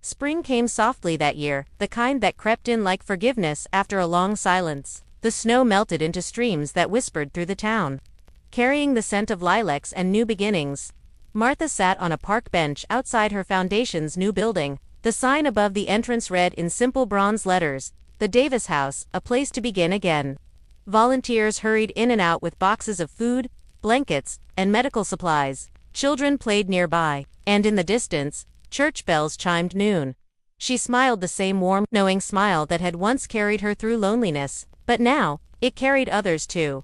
Spring came softly that year, the kind that crept in like forgiveness after a long silence. The snow melted into streams that whispered through the town, carrying the scent of lilacs and new beginnings. Martha sat on a park bench outside her foundation's new building. The sign above the entrance read in simple bronze letters, "The Davis House, a place to begin again." Volunteers hurried in and out with boxes of food, blankets, and medical supplies. Children played nearby, and in the distance, church bells chimed noon. She smiled the same warm, knowing smile that had once carried her through loneliness, but now, it carried others too.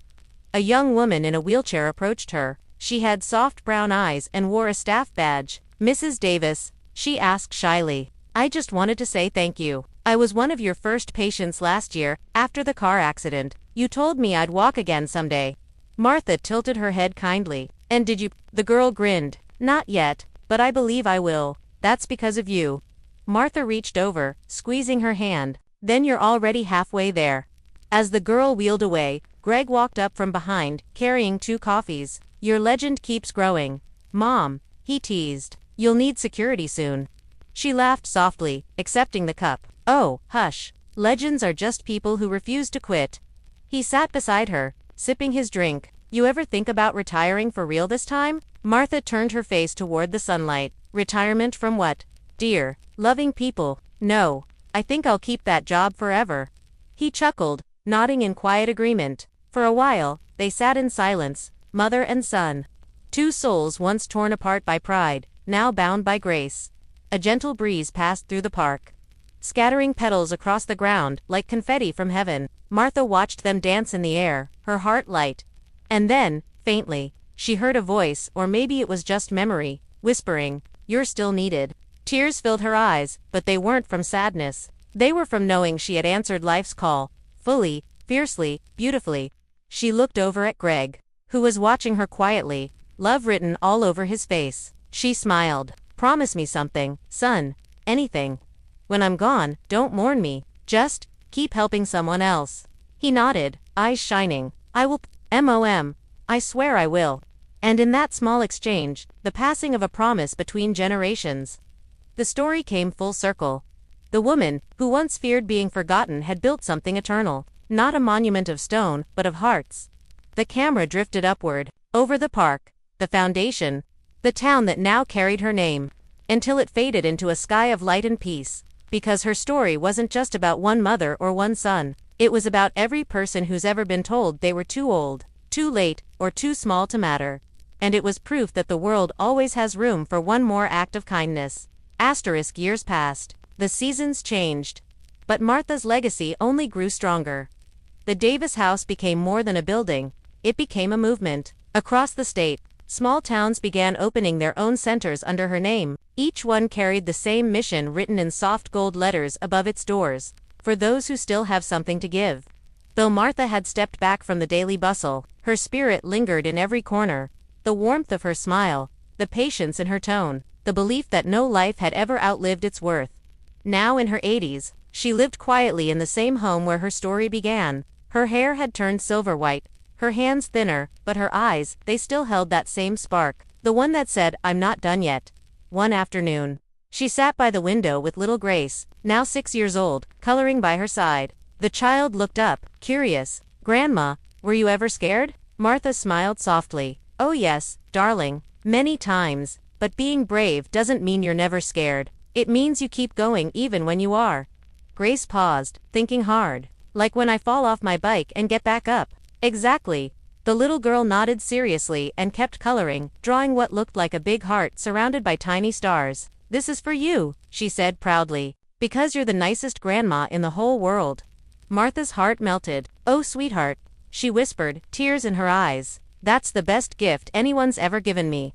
A young woman in a wheelchair approached her. She had soft brown eyes and wore a staff badge. "Mrs. Davis," she asked shyly, "I just wanted to say thank you. I was one of your first patients last year, after the car accident. You told me I'd walk again someday." Martha tilted her head kindly. "And did you?" The girl grinned. "Not yet, but I believe I will. That's because of you." Martha reached over, squeezing her hand. "Then you're already halfway there." As the girl wheeled away, Greg walked up from behind, carrying 2 coffees. "Your legend keeps growing, Mom," he teased. "You'll need security soon." She laughed softly, accepting the cup. "Oh, hush. Legends are just people who refuse to quit." He sat beside her, sipping his drink. "You ever think about retiring for real this time?" Martha turned her face toward the sunlight. "Retirement from what, dear? Loving people? No. I think I'll keep that job forever." He chuckled, nodding in quiet agreement. For a while, they sat in silence, mother and son. 2 souls once torn apart by pride, now bound by grace. A gentle breeze passed through the park, scattering petals across the ground like confetti from heaven. Martha watched them dance in the air, her heart light. And then, faintly, she heard a voice, or maybe it was just memory, whispering, "You're still needed." Tears filled her eyes, but they weren't from sadness. They were from knowing she had answered life's call, fully, fiercely, beautifully. She looked over at Greg, who was watching her quietly, love written all over his face. She smiled. "Promise me something, son. Anything. When I'm gone, don't mourn me. Just keep helping someone else." He nodded, eyes shining. "I will, Mom. I swear I will." And in that small exchange, the passing of a promise between generations. The story came full circle. The woman, who once feared being forgotten, had built something eternal. Not a monument of stone, but of hearts. The camera drifted upward, over the park, the foundation, the town that now carried her name, until it faded into a sky of light and peace. Because her story wasn't just about one mother or one son. It was about every person who's ever been told they were too old, too late, or too small to matter. And it was proof that the world always has room for one more act of kindness. Years passed. The seasons changed. But Martha's legacy only grew stronger. The Davis House became more than a building. It became a movement. Across the state, small towns began opening their own centers under her name. Each one carried the same mission written in soft gold letters above its doors, for those who still have something to give. Though Martha had stepped back from the daily bustle, her spirit lingered in every corner. The warmth of her smile, the patience in her tone, the belief that no life had ever outlived its worth. Now in her 80s, she lived quietly in the same home where her story began. Her hair had turned silver white, her hands thinner, but her eyes, they still held that same spark, the one that said, "I'm not done yet." One afternoon, she sat by the window with little Grace, now 6 years old, coloring by her side. The child looked up, curious. "Grandma, were you ever scared?" Martha smiled softly. "Oh yes, darling, many times, but being brave doesn't mean you're never scared. It means you keep going even when you are." Grace paused, thinking hard. "Like when I fall off my bike and get back up." "Exactly." The little girl nodded seriously and kept coloring, drawing what looked like a big heart surrounded by tiny stars. "This is for you," she said proudly, "because you're the nicest grandma in the whole world." Martha's heart melted. "Oh, sweetheart," she whispered, tears in her eyes. "That's the best gift anyone's ever given me."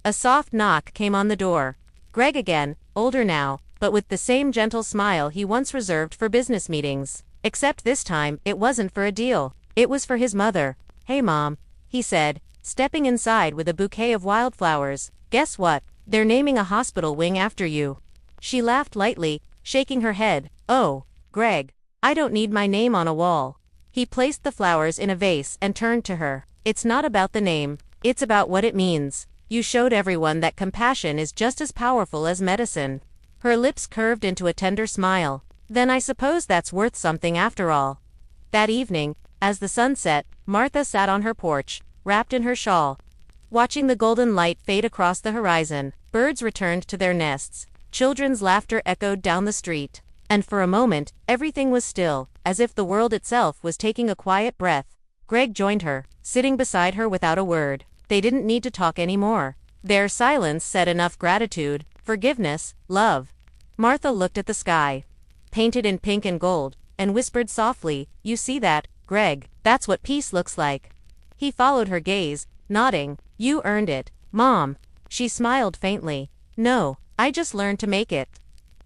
A soft knock came on the door. Greg again, older now, but with the same gentle smile he once reserved for business meetings. Except this time, it wasn't for a deal. It was for his mother. "Hey Mom," he said, stepping inside with a bouquet of wildflowers. "Guess what? They're naming a hospital wing after you." She laughed lightly, shaking her head. "Oh, Greg, I don't need my name on a wall." He placed the flowers in a vase and turned to her. "It's not about the name. It's about what it means. You showed everyone that compassion is just as powerful as medicine." Her lips curved into a tender smile. Then I suppose that's worth something after all. That evening, as the sun set, Martha sat on her porch, wrapped in her shawl, watching the golden light fade across the horizon. Birds returned to their nests. Children's laughter echoed down the street. And for a moment, everything was still, as if the world itself was taking a quiet breath. Greg joined her, sitting beside her without a word. They didn't need to talk anymore. Their silence said enough: gratitude, forgiveness, love. Martha looked at the sky, painted in pink and gold, and whispered softly, "You see that, Greg? That's what peace looks like." He followed her gaze, nodding. "You earned it, Mom." She smiled faintly. "No, I just learned to make it."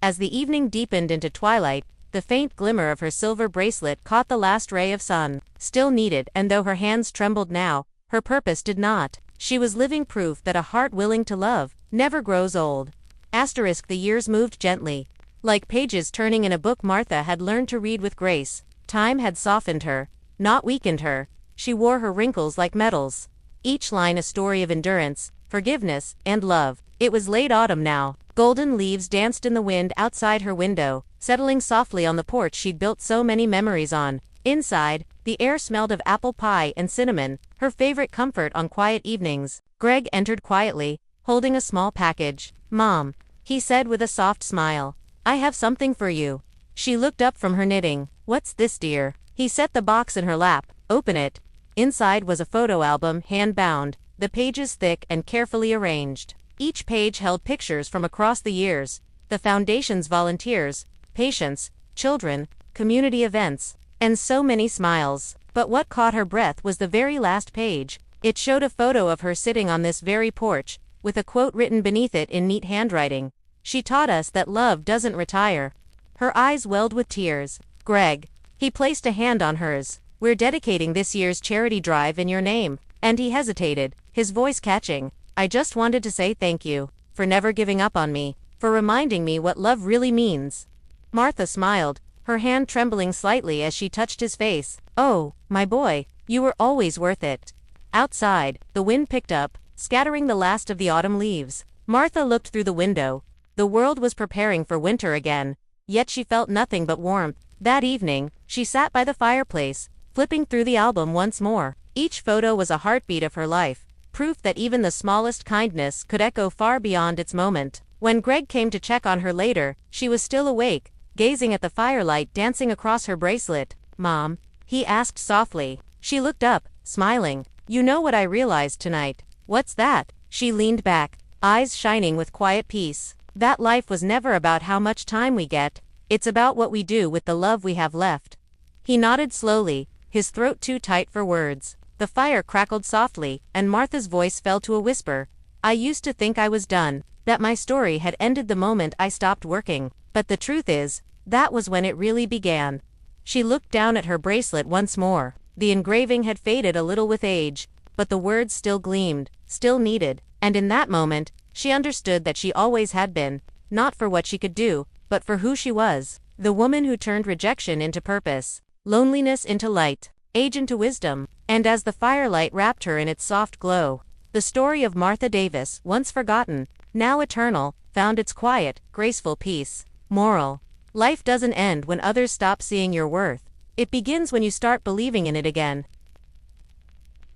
As the evening deepened into twilight, the faint glimmer of her silver bracelet caught the last ray of sun. Still needed, and though her hands trembled now, her purpose did not. She was living proof that a heart willing to love never grows old. The years moved gently, like pages turning in a book Martha had learned to read with grace. Time had softened her, not weakened her. She wore her wrinkles like medals, each line a story of endurance, forgiveness, and love. It was late autumn now. Golden leaves danced in the wind outside her window, settling softly on the porch she'd built so many memories on. Inside, the air smelled of apple pie and cinnamon, her favorite comfort on quiet evenings. Greg entered quietly, holding a small package. "Mom," he said with a soft smile, "I have something for you." She looked up from her knitting. "What's this, dear?" He set the box in her lap. "Open it." Inside was a photo album, hand-bound, the pages thick and carefully arranged. Each page held pictures from across the years, the Foundation's volunteers, patients, children, community events, and so many smiles. But what caught her breath was the very last page. It showed a photo of her sitting on this very porch, with a quote written beneath it in neat handwriting. "She taught us that love doesn't retire." Her eyes welled with tears. "Greg." He placed a hand on hers. "We're dedicating this year's charity drive in your name." And he hesitated, his voice catching. "I just wanted to say thank you, for never giving up on me, for reminding me what love really means." Martha smiled, her hand trembling slightly as she touched his face. "Oh, my boy, you were always worth it." Outside, the wind picked up, scattering the last of the autumn leaves. Martha looked through the window. The world was preparing for winter again, yet she felt nothing but warmth. That evening, she sat by the fireplace, flipping through the album once more. Each photo was a heartbeat of her life, proof that even the smallest kindness could echo far beyond its moment. When Greg came to check on her later, she was still awake, gazing at the firelight dancing across her bracelet. "Mom?" he asked softly. She looked up, smiling. "You know what I realized tonight." "What's that?" She leaned back, eyes shining with quiet peace. "That life was never about how much time we get. It's about what we do with the love we have left." He nodded slowly, his throat too tight for words. The fire crackled softly, and Martha's voice fell to a whisper. "I used to think I was done, that my story had ended the moment I stopped working. But the truth is, that was when it really began." She looked down at her bracelet once more. The engraving had faded a little with age, but the words still gleamed, still needed, and in that moment, she understood that she always had been, not for what she could do, but for who she was. The woman who turned rejection into purpose, loneliness into light, age into wisdom. And as the firelight wrapped her in its soft glow, the story of Martha Davis, once forgotten, now eternal, found its quiet, graceful peace. Moral: life doesn't end when others stop seeing your worth. It begins when you start believing in it again.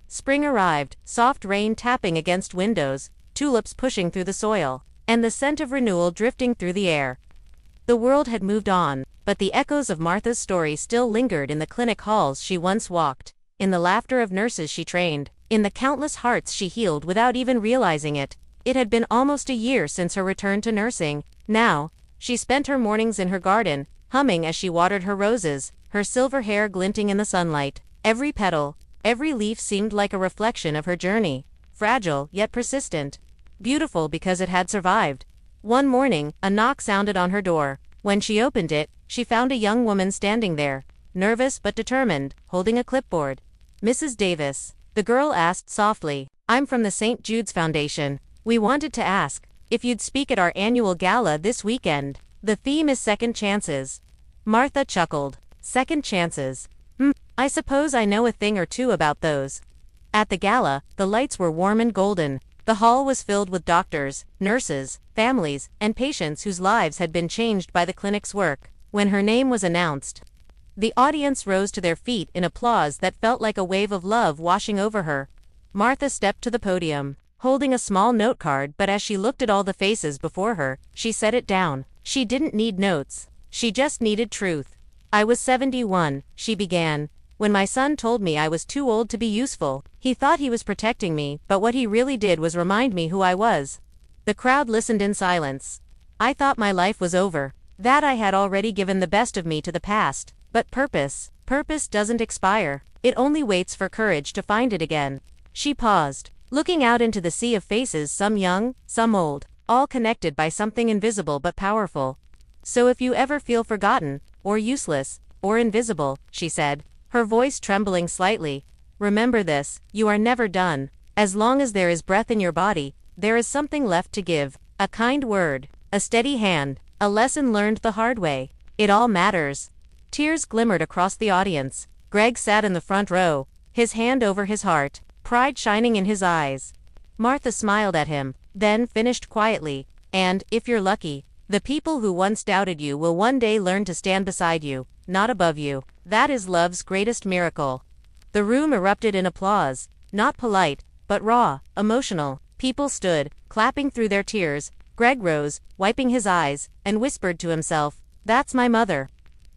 Spring arrived, soft rain tapping against windows, tulips pushing through the soil, and the scent of renewal drifting through the air. The world had moved on, but the echoes of Martha's story still lingered in the clinic halls she once walked, in the laughter of nurses she trained, in the countless hearts she healed without even realizing it. It had been almost a year since her return to nursing. Now, she spent her mornings in her garden, humming as she watered her roses, her silver hair glinting in the sunlight. Every petal, every leaf seemed like a reflection of her journey, fragile yet persistent, beautiful because it had survived. One morning, a knock sounded on her door. When she opened it, she found a young woman standing there, nervous but determined, holding a clipboard. "Mrs. Davis," the girl asked softly, "I'm from the St. Jude's Foundation. We wanted to ask if you'd speak at our annual gala this weekend. The theme is second chances." Martha chuckled. "Second chances? I suppose I know a thing or two about those." At the gala, the lights were warm and golden. The hall was filled with doctors, nurses, families, and patients whose lives had been changed by the clinic's work. When her name was announced, the audience rose to their feet in applause that felt like a wave of love washing over her. Martha stepped to the podium, holding a small note card, but as she looked at all the faces before her, she set it down. She didn't need notes. She just needed truth. "I was 71, she began, "when my son told me I was too old to be useful. He thought he was protecting me, but what he really did was remind me who I was." The crowd listened in silence. "I thought my life was over, that I had already given the best of me to the past. But purpose doesn't expire. It only waits for courage to find it again." She paused, looking out into the sea of faces, some young, some old, all connected by something invisible but powerful. "So if you ever feel forgotten, or useless, or invisible," she said, her voice trembling slightly, "remember this: you are never done. As long as there is breath in your body, there is something left to give. A kind word, a steady hand, a lesson learned the hard way. It all matters." Tears glimmered across the audience. Greg sat in the front row, his hand over his heart, pride shining in his eyes. Martha smiled at him, then finished quietly, "And, if you're lucky, the people who once doubted you will one day learn to stand beside you, not above you. That is love's greatest miracle." The room erupted in applause, not polite, but raw, emotional. People stood, clapping through their tears. Greg rose, wiping his eyes, and whispered to himself, "That's my mother."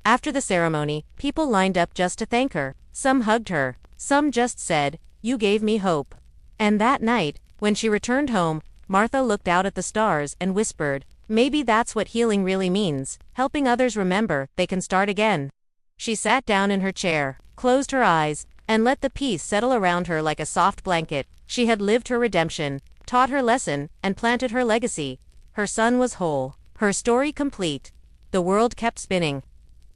After the ceremony, people lined up just to thank her. Some hugged her, some just said, "You gave me hope." And that night, when she returned home, Martha looked out at the stars and whispered, "Maybe that's what healing really means, helping others remember they can start again." She sat down in her chair, closed her eyes, and let the peace settle around her like a soft blanket. She had lived her redemption, taught her lesson, and planted her legacy. Her son was whole, her story complete. The world kept spinning,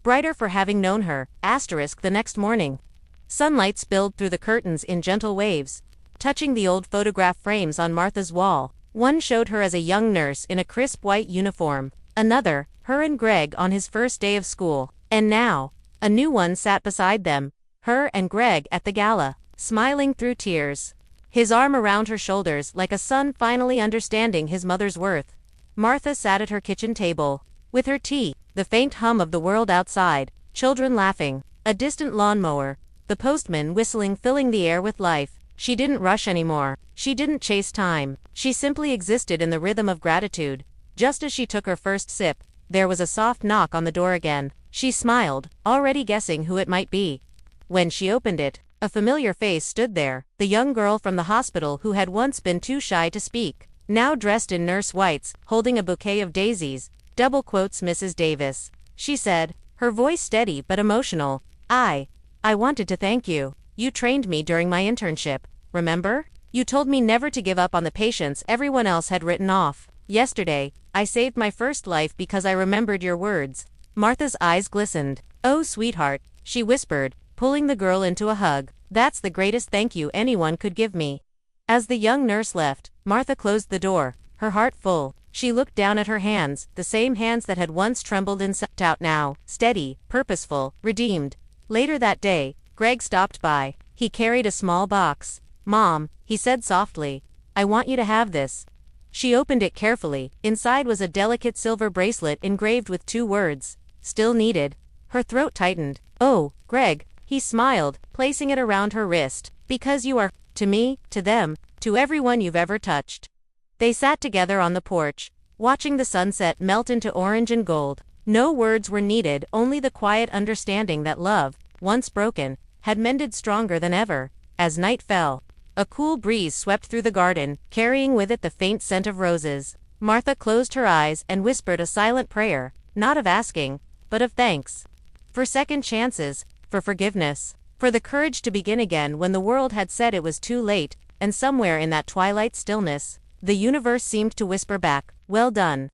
brighter for having known her. The next morning, sunlight spilled through the curtains in gentle waves, touching the old photograph frames on Martha's wall. One showed her as a young nurse in a crisp white uniform, another, her and Greg on his first day of school, and now, a new one sat beside them, her and Greg at the gala, smiling through tears, his arm around her shoulders like a son finally understanding his mother's worth. Martha sat at her kitchen table, with her tea, the faint hum of the world outside, children laughing, a distant lawnmower, the postman whistling, filling the air with life. She didn't rush anymore. She didn't chase time. She simply existed in the rhythm of gratitude. Just as she took her first sip, there was a soft knock on the door again. She smiled, already guessing who it might be. When she opened it, a familiar face stood there, the young girl from the hospital who had once been too shy to speak, now dressed in nurse whites, holding a bouquet of daisies. Double quotes, "Mrs. Davis," she said, her voice steady but emotional. I wanted to thank you. You trained me during my internship, remember? You told me never to give up on the patients everyone else had written off. Yesterday, I saved my first life because I remembered your words." Martha's eyes glistened. "Oh, sweetheart," she whispered, pulling the girl into a hug. "That's the greatest thank you anyone could give me." As the young nurse left, Martha closed the door, her heart full. She looked down at her hands, the same hands that had once trembled and sucked out now, steady, purposeful, redeemed. Later that day, Greg stopped by. He carried a small box. "Mom," he said softly, "I want you to have this." She opened it carefully. Inside was a delicate silver bracelet engraved with 2 words, "Still needed." Her throat tightened. "Oh, Greg," he smiled, placing it around her wrist, "because you are, to me, to them, to everyone you've ever touched." They sat together on the porch, watching the sunset melt into orange and gold. No words were needed, only the quiet understanding that love, once broken, had mended stronger than ever. As night fell, a cool breeze swept through the garden, carrying with it the faint scent of roses. Martha closed her eyes and whispered a silent prayer, not of asking, but of thanks. For second chances, for forgiveness, for the courage to begin again when the world had said it was too late, and somewhere in that twilight stillness, the universe seemed to whisper back, "Well done."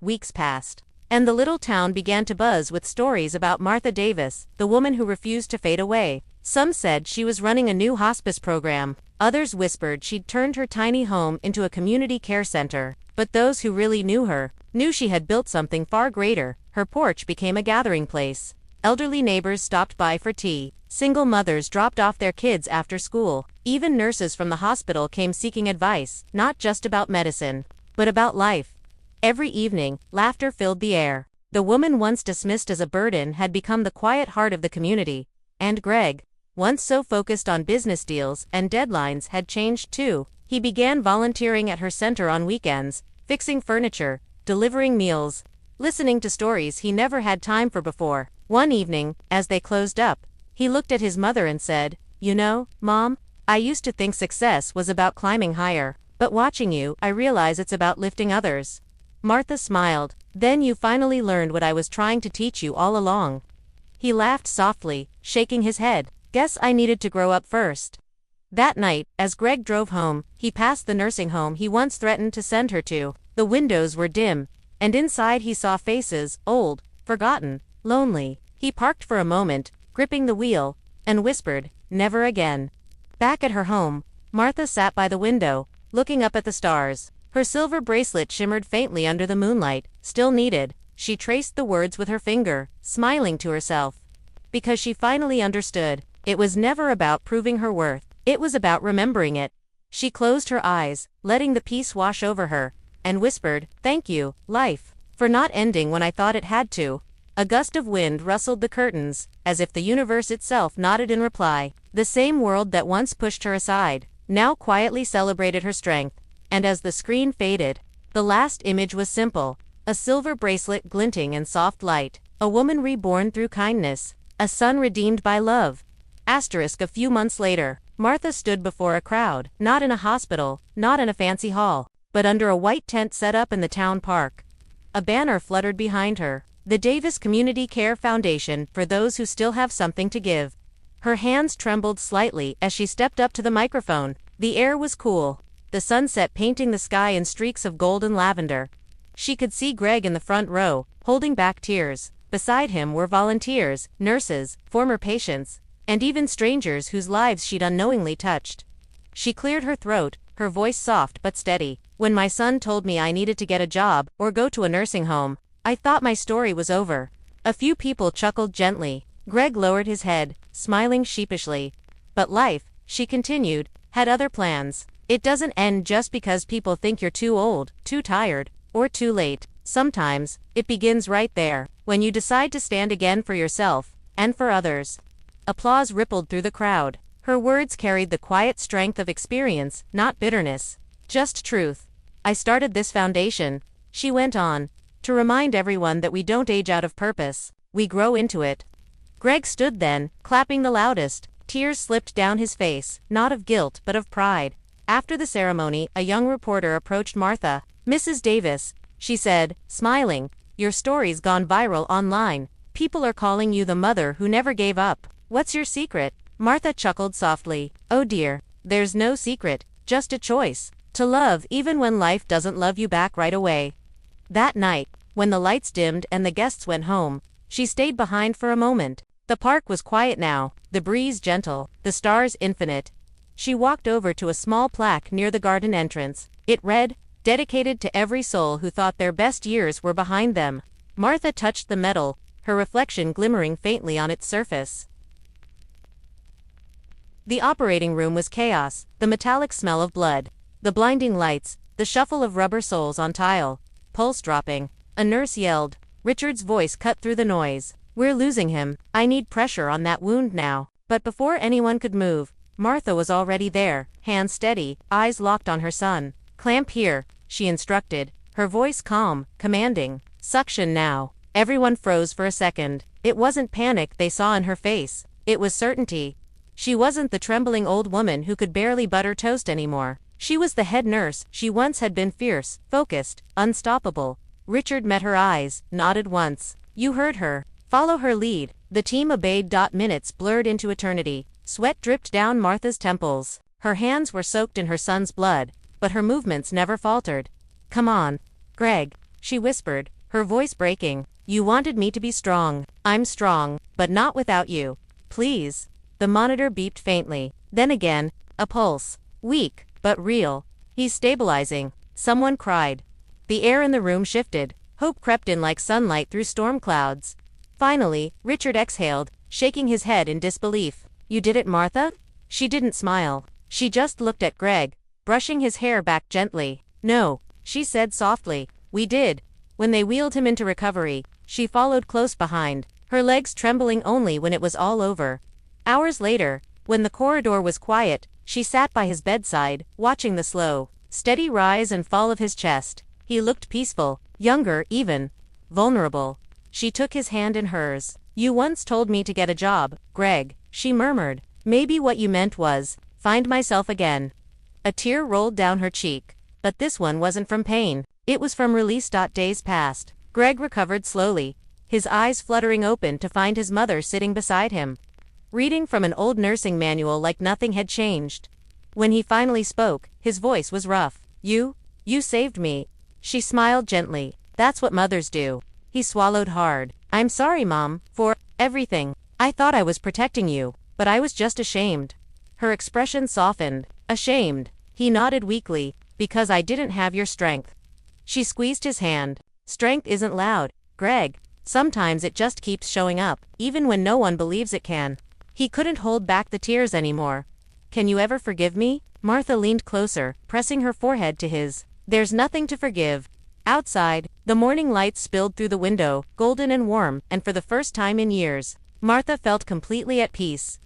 Weeks passed, and the little town began to buzz with stories about Martha Davis, the woman who refused to fade away. Some said she was running a new hospice program. Others whispered she'd turned her tiny home into a community care center. But those who really knew her, knew she had built something far greater. Her porch became a gathering place. Elderly neighbors stopped by for tea. Single mothers dropped off their kids after school. Even nurses from the hospital came seeking advice, not just about medicine, but about life. Every evening, laughter filled the air. The woman once dismissed as a burden had become the quiet heart of the community, and Greg, once so focused on business deals and deadlines, had changed too. He began volunteering at her center on weekends, fixing furniture, delivering meals, listening to stories he never had time for before. One evening, as they closed up, he looked at his mother and said, "You know, Mom, I used to think success was about climbing higher, but watching you, I realize it's about lifting others." Martha smiled. "Then you finally learned what I was trying to teach you all along." He laughed softly, shaking his head. "Guess I needed to grow up first." That night, as Greg drove home, he passed the nursing home he once threatened to send her to. The windows were dim, and inside he saw faces, old, forgotten, lonely. He parked for a moment, gripping the wheel, and whispered, "Never again." Back at her home, Martha sat by the window, looking up at the stars. Her silver bracelet shimmered faintly under the moonlight. "Still needed." She traced the words with her finger, smiling to herself. Because she finally understood, it was never about proving her worth. It was about remembering it. She closed her eyes, letting the peace wash over her, and whispered, "Thank you, life, for not ending when I thought it had to." A gust of wind rustled the curtains, as if the universe itself nodded in reply. The same world that once pushed her aside, now quietly celebrated her strength. And as the screen faded, the last image was simple, a silver bracelet glinting in soft light, a woman reborn through kindness, a son redeemed by love. A few months later, Martha stood before a crowd, not in a hospital, not in a fancy hall, but under a white tent set up in the town park. A banner fluttered behind her, the Davis Community Care Foundation, for those who still have something to give. Her hands trembled slightly as she stepped up to the microphone. The air was cool, the sunset painting the sky in streaks of gold and lavender. She could see Greg in the front row, holding back tears. Beside him were volunteers, nurses, former patients, and even strangers whose lives she'd unknowingly touched. She cleared her throat, her voice soft but steady. "When my son told me I needed to get a job or go to a nursing home, I thought my story was over." A few people chuckled gently. Greg lowered his head, smiling sheepishly. "But life," she continued, "had other plans. It doesn't end just because people think you're too old, too tired, or too late. Sometimes, it begins right there, when you decide to stand again for yourself, and for others." Applause rippled through the crowd. Her words carried the quiet strength of experience, not bitterness. Just truth. "I started this foundation," she went on, "to remind everyone that we don't age out of purpose, we grow into it." Greg stood then, clapping the loudest. Tears slipped down his face, not of guilt but of pride. After the ceremony, a young reporter approached Martha. "Mrs. Davis," she said, smiling, "your story's gone viral online. People are calling you the mother who never gave up. What's your secret?" Martha chuckled softly. "Oh dear, there's no secret, just a choice. To love even when life doesn't love you back right away." That night, when the lights dimmed and the guests went home, she stayed behind for a moment. The park was quiet now, the breeze gentle, the stars infinite. She walked over to a small plaque near the garden entrance. It read, "Dedicated to every soul who thought their best years were behind them." Martha touched the metal, her reflection glimmering faintly on its surface. The operating room was chaos, the metallic smell of blood, the blinding lights, the shuffle of rubber soles on tile, pulse dropping. A nurse yelled. Richard's voice cut through the noise. "We're losing him. I need pressure on that wound now." But before anyone could move, Martha was already there, hands steady, eyes locked on her son. "Clamp here," she instructed, her voice calm, commanding. "Suction now." Everyone froze for a second. It wasn't panic they saw in her face, it was certainty. She wasn't the trembling old woman who could barely butter toast anymore. She was the head nurse. She once had been fierce, focused, unstoppable. Richard met her eyes, nodded once. "You heard her. Follow her lead." The team obeyed. Minutes blurred into eternity. Sweat dripped down Martha's temples. Her hands were soaked in her son's blood, but her movements never faltered. "Come on, Greg," she whispered, her voice breaking. "You wanted me to be strong. I'm strong, but not without you. Please." The monitor beeped faintly. Then again, a pulse. Weak, but real. "He's stabilizing," someone cried. The air in the room shifted. Hope crept in like sunlight through storm clouds. Finally, Richard exhaled, shaking his head in disbelief. You did it, Martha? She didn't smile. She just looked at Greg, brushing his hair back gently. No, she said softly. We did. When they wheeled him into recovery, she followed close behind, her legs trembling only when it was all over. Hours later, when the corridor was quiet, she sat by his bedside, watching the slow, steady rise and fall of his chest. He looked peaceful, younger even, vulnerable. She took his hand in hers. You once told me to get a job, Greg, she murmured. Maybe what you meant was, find myself again. A tear rolled down her cheek. But this one wasn't from pain. It was from release. Days passed. Greg recovered slowly, his eyes fluttering open to find his mother sitting beside him, reading from an old nursing manual like nothing had changed. When he finally spoke, his voice was rough. You saved me. She smiled gently. That's what mothers do. He swallowed hard. I'm sorry, Mom, for everything. I thought I was protecting you, but I was just ashamed. Her expression softened. Ashamed. He nodded weakly. Because I didn't have your strength. She squeezed his hand. Strength isn't loud, Greg. Sometimes it just keeps showing up, even when no one believes it can. He couldn't hold back the tears anymore. Can you ever forgive me? Martha leaned closer, pressing her forehead to his. There's nothing to forgive. Outside, the morning light spilled through the window, golden and warm, and for the first time in years, Martha felt completely at peace.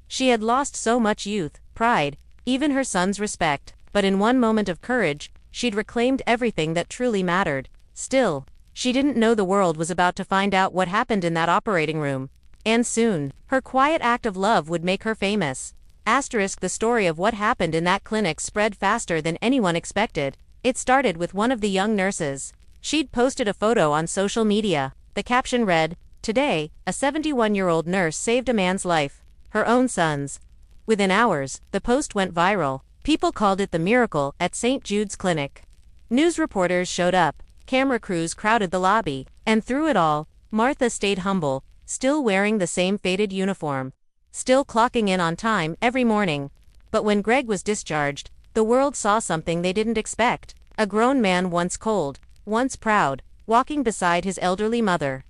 She had lost so much youth, pride, even her son's respect, but in one moment of courage, she'd reclaimed everything that truly mattered. Still, she didn't know the world was about to find out what happened in that operating room. And soon, her quiet act of love would make her famous. The story of what happened in that clinic spread faster than anyone expected. It started with one of the young nurses. She'd posted a photo on social media. The caption read, "Today, a 71-year-old nurse saved a man's life, her own son's." Within hours, the post went viral. People called it the miracle at St. Jude's Clinic. News reporters showed up, camera crews crowded the lobby, and through it all, Martha stayed humble, still wearing the same faded uniform, still clocking in on time every morning. But when Greg was discharged, the world saw something they didn't expect. A grown man, once cold, once proud, walking beside his elderly mother,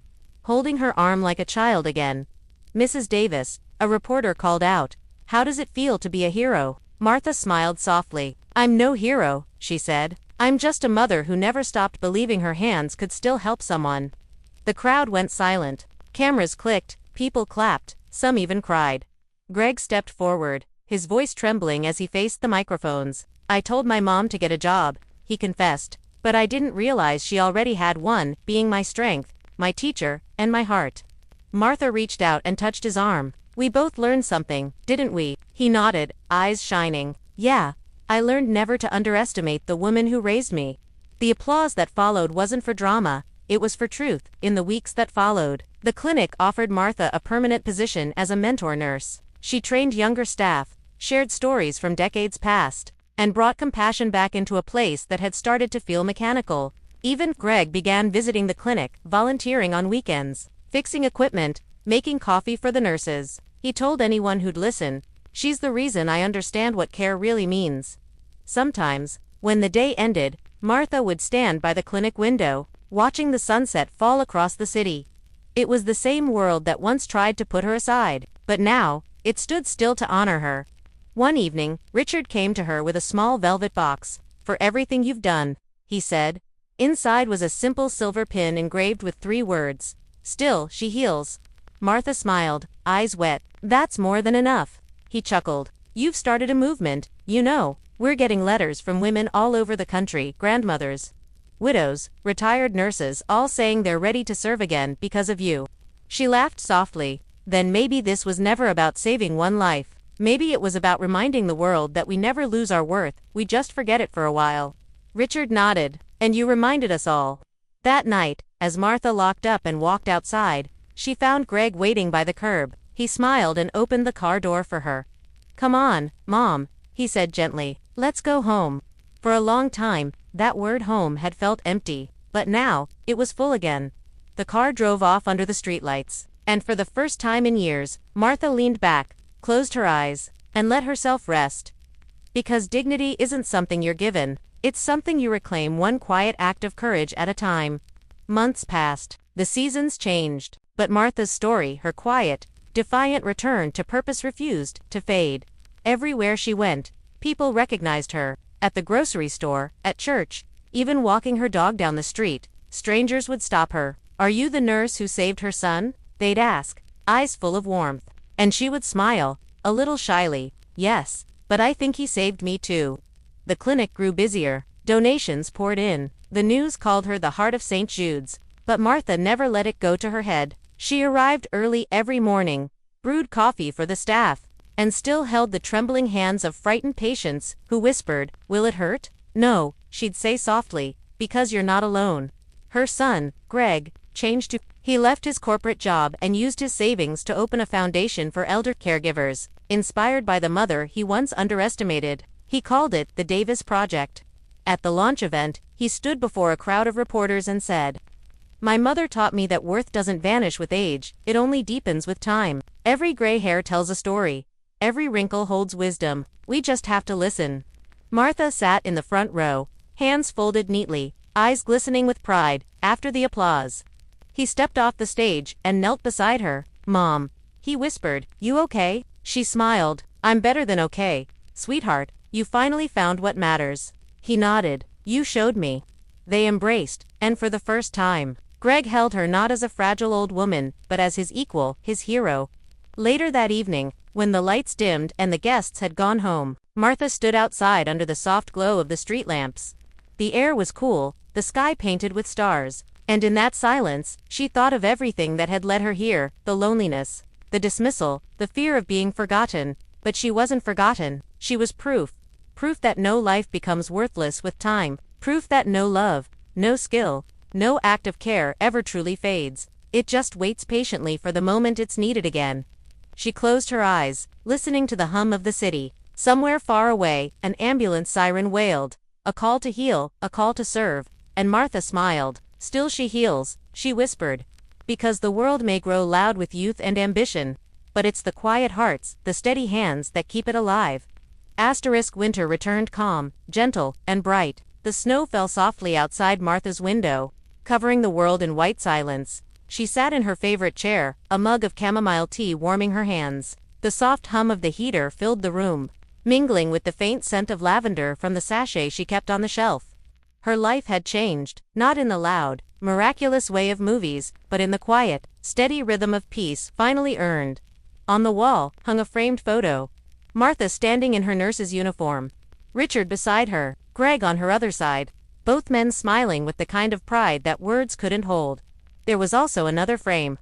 holding her arm like a child again. Mrs. Davis, a reporter called out, "How does it feel to be a hero?" Martha smiled softly. "I'm no hero," she said. "I'm just a mother who never stopped believing her hands could still help someone." The crowd went silent. Cameras clicked, people clapped, some even cried. Greg stepped forward, his voice trembling as he faced the microphones. "I told my mom to get a job," he confessed, "but I didn't realize she already had one, being my strength, my teacher, and my heart." Martha reached out and touched his arm. "We both learned something, didn't we?" He nodded, eyes shining. "Yeah, I learned never to underestimate the woman who raised me." The applause that followed wasn't for drama, it was for truth. In the weeks that followed, the clinic offered Martha a permanent position as a mentor nurse. She trained younger staff, shared stories from decades past, and brought compassion back into a place that had started to feel mechanical. Even Greg began visiting the clinic, volunteering on weekends, fixing equipment, making coffee for the nurses. He told anyone who'd listen, "She's the reason I understand what care really means." Sometimes, when the day ended, Martha would stand by the clinic window, watching the sunset fall across the city. It was the same world that once tried to put her aside, but now, it stood still to honor her. One evening, Richard came to her with a small velvet box. "For everything you've done," he said. Inside was a simple silver pin engraved with 3 words. "Still, she heals." Martha smiled, eyes wet. "That's more than enough." He chuckled. "You've started a movement, you know. We're getting letters from women all over the country, grandmothers, widows, retired nurses, all saying they're ready to serve again because of you." She laughed softly. "Then maybe this was never about saving one life. Maybe it was about reminding the world that we never lose our worth, we just forget it for a while." Richard nodded. "And you reminded us all." That night, as Martha locked up and walked outside, she found Greg waiting by the curb. He smiled and opened the car door for her. "Come on, Mom," he said gently. "Let's go home." For a long time, that word home had felt empty, but now, it was full again. The car drove off under the streetlights, and for the first time in years, Martha leaned back, closed her eyes, and let herself rest. Because dignity isn't something you're given, it's something you reclaim one quiet act of courage at a time. Months passed. The seasons changed. But Martha's story, her quiet, defiant return to purpose refused to fade. Everywhere she went, people recognized her. At the grocery store, at church, even walking her dog down the street, strangers would stop her. "Are you the nurse who saved her son?" they'd ask, eyes full of warmth. And she would smile, a little shyly, "Yes, but I think he saved me too." The clinic grew busier. Donations poured in. The news called her the heart of St. Jude's. But Martha never let it go to her head. She arrived early every morning, brewed coffee for the staff, and still held the trembling hands of frightened patients who whispered, "Will it hurt?" "No," she'd say softly, "because you're not alone." Her son, Greg, changed to. He left his corporate job and used his savings to open a foundation for elder caregivers, inspired by the mother he once underestimated. He called it the Davis Project. At the launch event, he stood before a crowd of reporters and said, "My mother taught me that worth doesn't vanish with age, it only deepens with time. Every gray hair tells a story. Every wrinkle holds wisdom. We just have to listen." Martha sat in the front row, hands folded neatly, eyes glistening with pride, after the applause. He stepped off the stage and knelt beside her. "Mom," he whispered, "you okay?" She smiled. "I'm better than okay, sweetheart. You finally found what matters." He nodded. "You showed me." They embraced, and for the first time, Greg held her not as a fragile old woman, but as his equal, his hero. Later that evening, when the lights dimmed and the guests had gone home, Martha stood outside under the soft glow of the street lamps. The air was cool, the sky painted with stars, and in that silence, she thought of everything that had led her here, the loneliness, the dismissal, the fear of being forgotten. But she wasn't forgotten. She was proof. Proof that no life becomes worthless with time. Proof that no love, no skill, no act of care ever truly fades. It just waits patiently for the moment it's needed again. She closed her eyes, listening to the hum of the city. Somewhere far away, an ambulance siren wailed. A call to heal, a call to serve. And Martha smiled. "Still she heals," she whispered. "Because the world may grow loud with youth and ambition, but it's the quiet hearts, the steady hands that keep it alive." Winter returned calm, gentle, and bright. The snow fell softly outside Martha's window, covering the world in white silence. She sat in her favorite chair, a mug of chamomile tea warming her hands. The soft hum of the heater filled the room, mingling with the faint scent of lavender from the sachet she kept on the shelf. Her life had changed, not in the loud, miraculous way of movies, but in the quiet, steady rhythm of peace finally earned. On the wall hung a framed photo. Martha standing in her nurse's uniform. Richard beside her, Greg on her other side, both men smiling with the kind of pride that words couldn't hold. There was also another frame.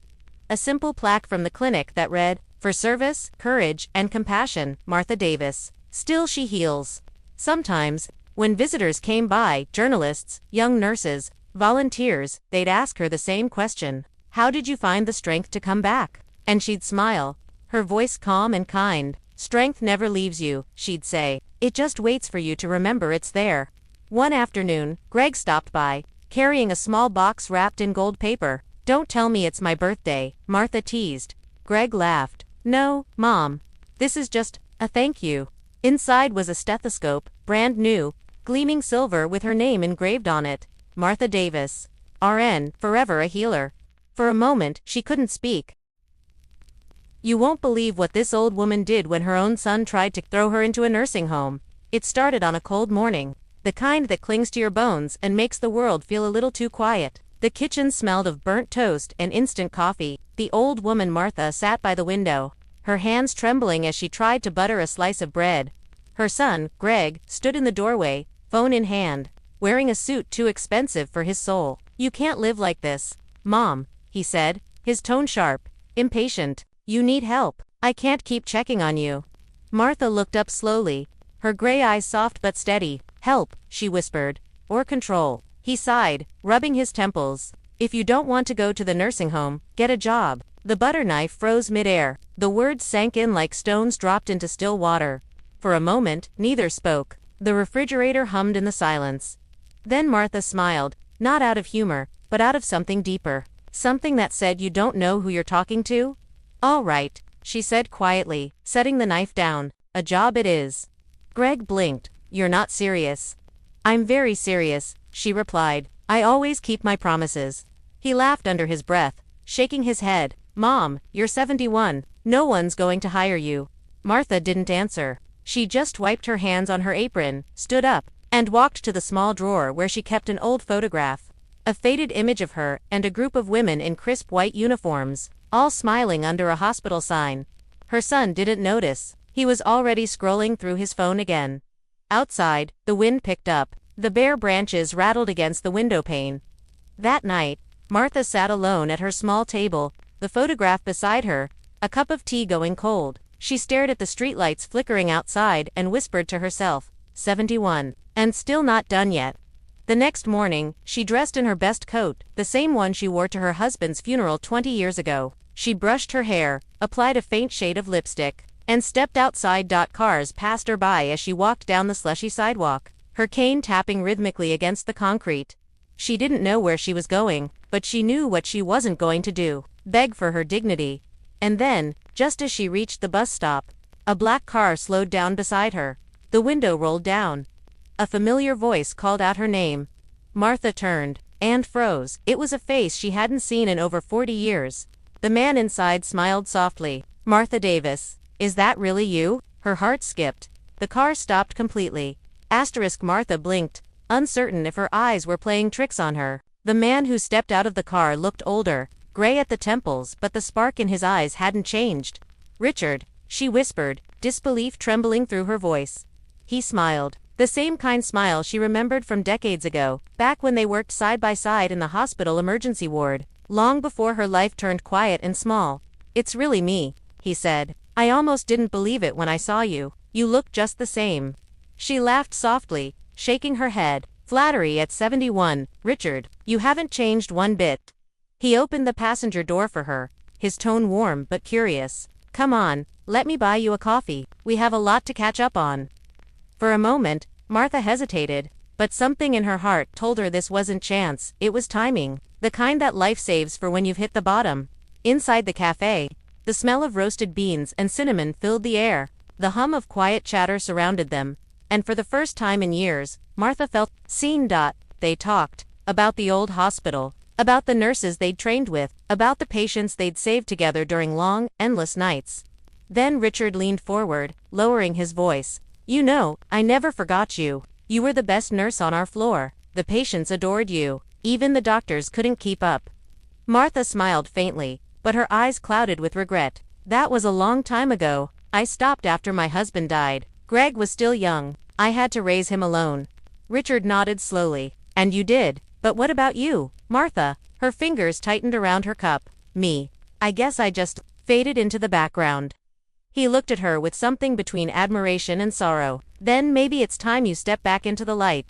A simple plaque from the clinic that read, "For service, courage, and compassion, Martha Davis. Still she heals." Sometimes, when visitors came by, journalists, young nurses, volunteers, they'd ask her the same question. "How did you find the strength to come back?" And she'd smile, her voice calm and kind. "Strength never leaves you," she'd say. "It just waits for you to remember it's there." One afternoon, Greg stopped by, carrying a small box wrapped in gold paper. "Don't tell me it's my birthday," Martha teased. Greg laughed. "No, Mom. This is just a thank you." Inside was a stethoscope, brand new, gleaming silver with her name engraved on it. Martha Davis. RN, forever a healer. For a moment, she couldn't speak. "You won't believe what this old woman did when her own son tried to throw her into a nursing home. It started on a cold morning. The kind that clings to your bones and makes the world feel a little too quiet." The kitchen smelled of burnt toast and instant coffee. The old woman Martha sat by the window, her hands trembling as she tried to butter a slice of bread. Her son, Greg, stood in the doorway, phone in hand, wearing a suit too expensive for his soul. "You can't live like this, Mom," he said, his tone sharp, impatient. "You need help. I can't keep checking on you." Martha looked up slowly, her gray eyes soft but steady. "Help," she whispered. "Or control." He sighed, rubbing his temples. "If you don't want to go to the nursing home, get a job." The butter knife froze midair. The words sank in like stones dropped into still water. For a moment, neither spoke. The refrigerator hummed in the silence. Then Martha smiled, not out of humor, but out of something deeper. Something that said, "You don't know who you're talking to?" "All right," she said quietly, setting the knife down. "A job it is." Greg blinked. "You're not serious." "I'm very serious," she replied. "I always keep my promises." He laughed under his breath. shaking his head. "Mom, you're 71. No one's going to hire you." Martha didn't answer. She just wiped her hands on her apron, stood up, and walked to the small drawer where she kept an old photograph. A faded image of her and a group of women in crisp white uniforms, all smiling under a hospital sign. Her son didn't notice. He was already scrolling through his phone again. Outside, the wind picked up. The bare branches rattled against the window pane. That night, Martha sat alone at her small table, the photograph beside her, a cup of tea going cold. She stared at the streetlights flickering outside and whispered to herself, 71. And still not done yet. The next morning, she dressed in her best coat, the same one she wore to her husband's funeral 20 years ago. She brushed her hair, applied a faint shade of lipstick, and stepped outside. Cars passed her by as she walked down the slushy sidewalk, her cane tapping rhythmically against the concrete. She didn't know where she was going, but she knew what she wasn't going to do: beg for her dignity. And then, just as she reached the bus stop, a black car slowed down beside her. The window rolled down. A familiar voice called out her name. Martha turned, and froze. It was a face she hadn't seen in over 40 years. The man inside smiled softly. "Martha Davis, is that really you?" Her heart skipped. The car stopped completely. Martha blinked, uncertain if her eyes were playing tricks on her. The man who stepped out of the car looked older, gray at the temples, but the spark in his eyes hadn't changed. "Richard," she whispered, disbelief trembling through her voice. He smiled. The same kind smile she remembered from decades ago, back when they worked side by side in the hospital emergency ward, long before her life turned quiet and small. "It's really me," he said. "I almost didn't believe it when I saw you. You look just the same." She laughed softly, shaking her head. "Flattery at 71, Richard. You haven't changed one bit." He opened the passenger door for her, his tone warm but curious. "Come on, let me buy you a coffee. We have a lot to catch up on." For a moment, Martha hesitated, but something in her heart told her this wasn't chance, it was timing, the kind that life saves for when you've hit the bottom. Inside the cafe, the smell of roasted beans and cinnamon filled the air. The hum of quiet chatter surrounded them, and for the first time in years, Martha felt seen. They talked about the old hospital, about the nurses they'd trained with, about the patients they'd saved together during long, endless nights. Then Richard leaned forward, lowering his voice. "You know, I never forgot you. You were the best nurse on our floor. The patients adored you. Even the doctors couldn't keep up." Martha smiled faintly, but her eyes clouded with regret. "That was a long time ago. I stopped after my husband died. Greg was still young. I had to raise him alone." Richard nodded slowly. "And you did. But what about you, Martha?" Her fingers tightened around her cup. "Me. I guess I just faded into the background." He looked at her with something between admiration and sorrow. "Then maybe it's time you step back into the light."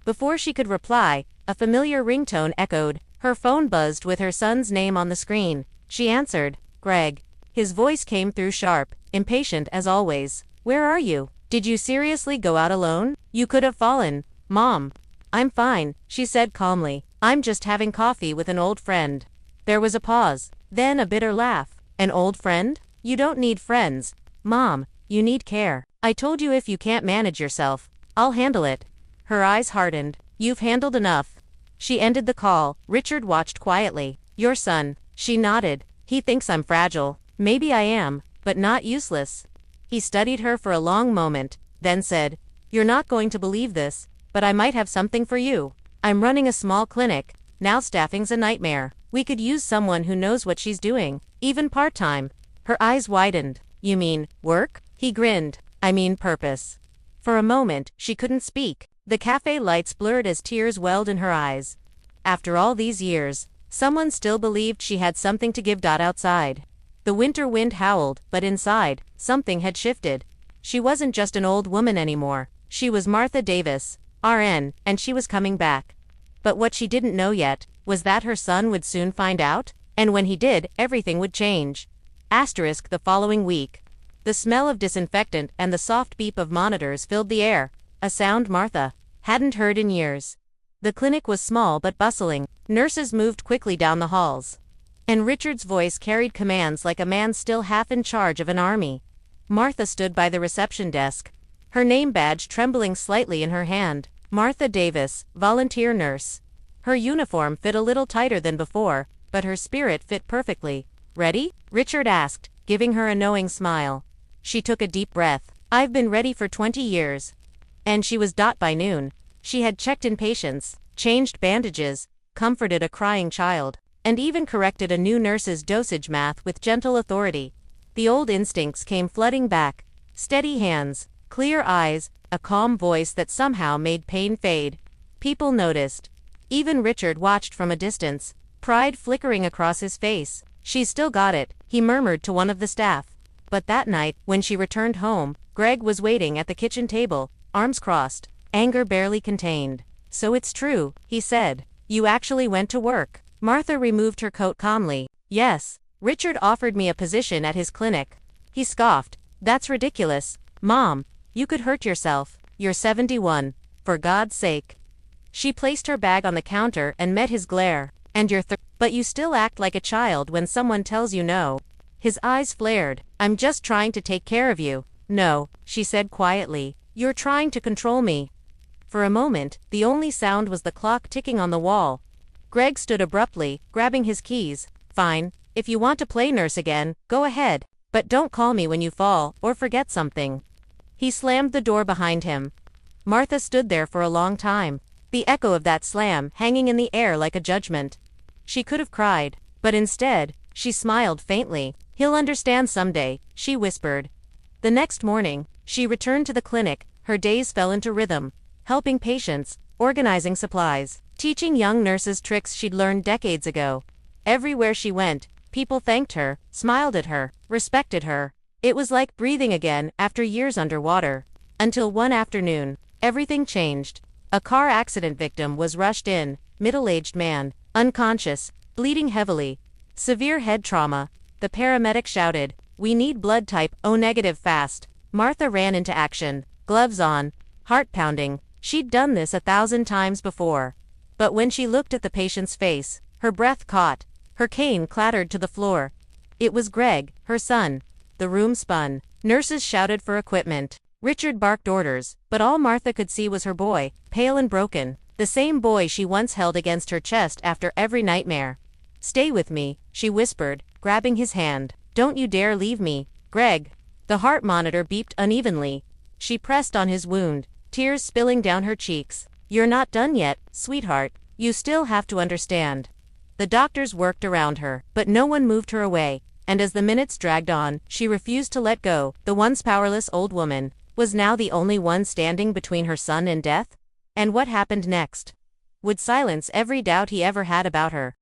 Before she could reply, a familiar ringtone echoed. Her phone buzzed with her son's name on the screen. She answered. "Greg." His voice came through sharp, impatient as always. "Where are you? Did you seriously go out alone? You could have fallen." "Mom. I'm fine," she said calmly. "I'm just having coffee with an old friend." There was a pause, then a bitter laugh. "An old friend? You don't need friends, Mom. You need care. I told you if you can't manage yourself, I'll handle it." Her eyes hardened. "You've handled enough." She ended the call. Richard watched quietly. "Your son." She nodded. "He thinks I'm fragile. Maybe I am, but not useless." He studied her for a long moment, then said, "You're not going to believe this, but I might have something for you. I'm running a small clinic. Now staffing's a nightmare. We could use someone who knows what she's doing, even part-time." Her eyes widened. "You mean, work?" He grinned. "I mean purpose." For a moment, she couldn't speak. The cafe lights blurred as tears welled in her eyes. After all these years, someone still believed she had something to give. Outside, the winter wind howled, but inside, something had shifted. She wasn't just an old woman anymore. She was Martha Davis, RN, and she was coming back. But what she didn't know yet was that her son would soon find out, and when he did, everything would change. The following week. The smell of disinfectant and the soft beep of monitors filled the air, a sound Martha hadn't heard in years. The clinic was small but bustling. Nurses moved quickly down the halls, and Richard's voice carried commands like a man still half in charge of an army. Martha stood by the reception desk, her name badge trembling slightly in her hand. Martha Davis, volunteer nurse. Her uniform fit a little tighter than before, but her spirit fit perfectly. Ready? Richard asked, giving her a knowing smile. She took a deep breath. I've been ready for 20 years. And she was dot by noon. She had checked in patients, changed bandages, comforted a crying child, and even corrected a new nurse's dosage math with gentle authority. The old instincts came flooding back. Steady hands, clear eyes, a calm voice that somehow made pain fade. People noticed. Even Richard watched from a distance, pride flickering across his face. She's still got it, he murmured to one of the staff. But that night, when she returned home, Greg was waiting at the kitchen table, arms crossed, anger barely contained. So it's true, he said. You actually went to work. Martha removed her coat calmly. Yes. Richard offered me a position at his clinic. He scoffed. That's ridiculous. Mom, you could hurt yourself. You're 71. For God's sake. She placed her bag on the counter and met his glare. And you're but you still act like a child when someone tells you no. His eyes flared. I'm just trying to take care of you. No, she said quietly. You're trying to control me. For a moment, the only sound was the clock ticking on the wall. Greg stood abruptly, grabbing his keys. Fine, if you want to play nurse again, go ahead. But don't call me when you fall, or forget something. He slammed the door behind him. Martha stood there for a long time, the echo of that slam hanging in the air like a judgment. She could have cried, but instead, she smiled faintly. He'll understand someday, she whispered. The next morning, she returned to the clinic. Her days fell into rhythm, helping patients, organizing supplies, teaching young nurses tricks she'd learned decades ago. Everywhere she went, people thanked her, smiled at her, respected her. It was like breathing again after years underwater. Until one afternoon, everything changed. A car accident victim was rushed in, middle-aged man, unconscious, bleeding heavily, severe head trauma. The paramedic shouted, "We need blood type O negative fast." Martha ran into action, gloves on, heart pounding. She'd done this 1,000 times before. But when she looked at the patient's face, her breath caught. Her cane clattered to the floor. It was Greg, her son. The room spun. Nurses shouted for equipment. Richard barked orders, but all Martha could see was her boy, pale and broken. The same boy she once held against her chest after every nightmare. "Stay with me," she whispered, grabbing his hand. "Don't you dare leave me, Greg." The heart monitor beeped unevenly. She pressed on his wound, tears spilling down her cheeks. "You're not done yet, sweetheart. You still have to understand." The doctors worked around her, but no one moved her away, and as the minutes dragged on, she refused to let go. The once powerless old woman was now the only one standing between her son and death? And what happened next? Would silence every doubt he ever had about her.